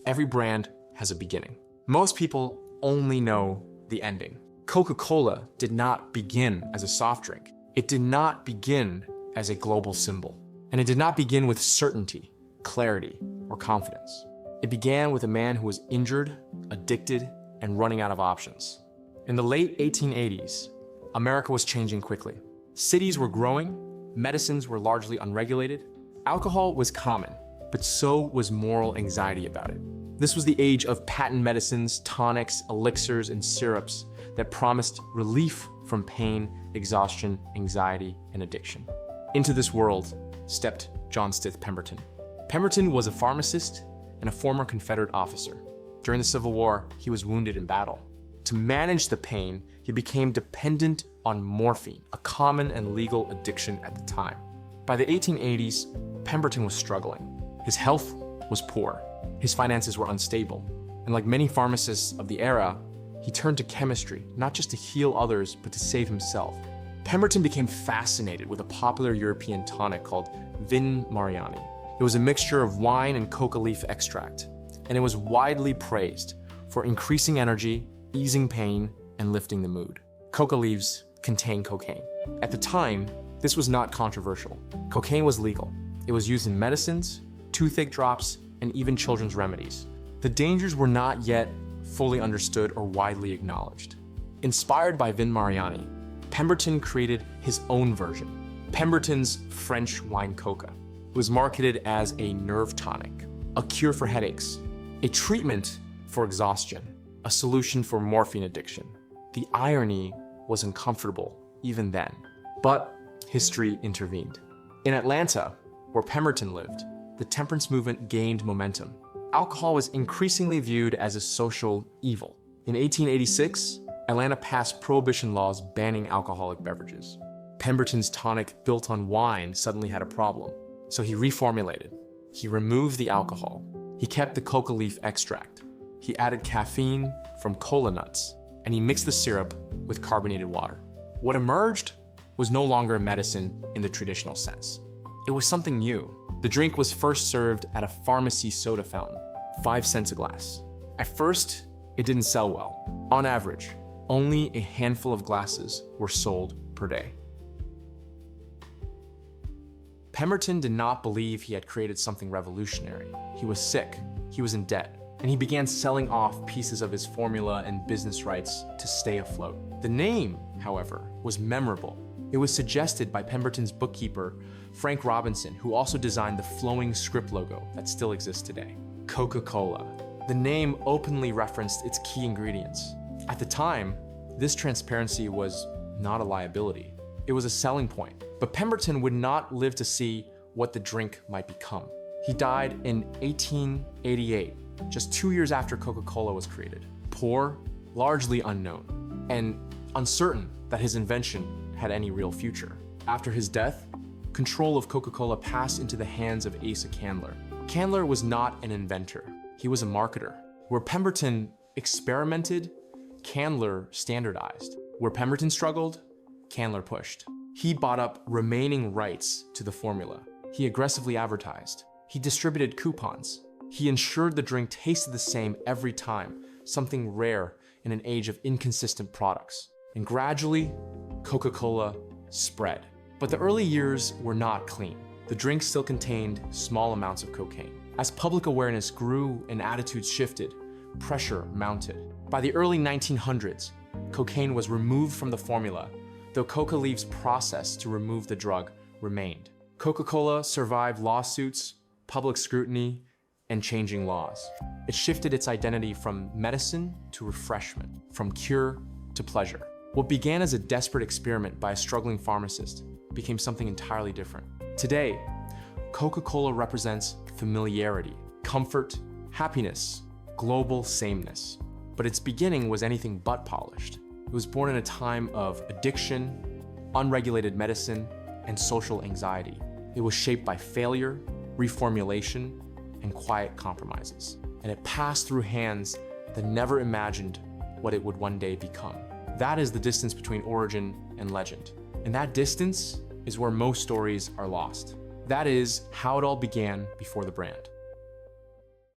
Every brand has a beginning. Most people only know the ending. Coca-Cola did not begin as a soft drink. It did not begin as a global symbol. And it did not begin with certainty, clarity, or confidence. It began with a man who was injured, addicted, and running out of options. In the late 1880s, America was changing quickly. Cities were growing, medicines were largely unregulated, alcohol was common, but so was moral anxiety about it. This was the age of patent medicines, tonics, elixirs, and syrups that promised relief from pain, exhaustion, anxiety, and addiction. Into this world stepped John Pemberton. Pemberton was a pharmacist and a former Confederate officer. During the Civil War, he was wounded in battle. To manage the pain, he became dependent on morphine, a common and legal addiction at the time. By the 1880s, Pemberton was struggling. His health was poor. His finances were unstable. And like many pharmacists of the era, he turned to chemistry, not just to heal others, but to save himself. Pemberton became fascinated with a popular European tonic called Vin Mariani. It was a mixture of wine and coca leaf extract, and it was widely praised for increasing energy, easing pain, and lifting the mood. Coca leaves contain cocaine. At the time, this was not controversial. Cocaine was legal. It was used in medicines, toothache drops, and even children's remedies. The dangers were not yet fully understood or widely acknowledged. Inspired by Vin Mariani, Pemberton created his own version, Pemberton's French wine coca. It was marketed as a nerve tonic, a cure for headaches, a treatment for exhaustion, a solution for morphine addiction. The irony was uncomfortable even then, but history intervened. In Atlanta, where Pemberton lived, the temperance movement gained momentum. Alcohol was increasingly viewed as a social evil. In 1886, Atlanta passed prohibition laws banning alcoholic beverages. Pemberton's tonic built on wine suddenly had a problem, so he reformulated. He removed the alcohol. He kept the coca leaf extract. He added caffeine from cola nuts, and he mixed the syrup with carbonated water. What emerged was no longer a medicine in the traditional sense. It was something new. The drink was first served at a pharmacy soda fountain, 5 cents a glass. At first, it didn't sell well. On average, only a handful of glasses were sold per day. Pemberton did not believe he had created something revolutionary. He was sick, he was in debt, and he began selling off pieces of his formula and business rights to stay afloat. The name, however, was memorable. It was suggested by Pemberton's bookkeeper, Frank Robinson, who also designed the flowing script logo that still exists today, Coca-Cola. The name openly referenced its key ingredients. At the time, this transparency was not a liability. It was a selling point. But Pemberton would not live to see what the drink might become. He died in 1888, just 2 years after Coca-Cola was created. Poor, largely unknown, and uncertain that his invention had any real future. After his death, control of Coca-Cola passed into the hands of Asa Candler. Candler was not an inventor. He was a marketer. Where Pemberton experimented, Candler standardized. Where Pemberton struggled, Candler pushed. He bought up remaining rights to the formula. He aggressively advertised. He distributed coupons. He ensured the drink tasted the same every time, something rare in an age of inconsistent products. And gradually, Coca-Cola spread. But the early years were not clean. The drink still contained small amounts of cocaine. As public awareness grew and attitudes shifted, pressure mounted. By the early 1900s, cocaine was removed from the formula, though coca leaves process to remove the drug remained. Coca-Cola survived lawsuits, public scrutiny, and changing laws. It shifted its identity from medicine to refreshment, from cure to pleasure. What began as a desperate experiment by a struggling pharmacist became something entirely different. Today, Coca-Cola represents familiarity, comfort, happiness, global sameness. But its beginning was anything but polished. It was born in a time of addiction, unregulated medicine, and social anxiety. It was shaped by failure, reformulation, and quiet compromises. And it passed through hands that never imagined what it would one day become. That is the distance between origin and legend. And that distance is where most stories are lost. That is how it all began before the brand.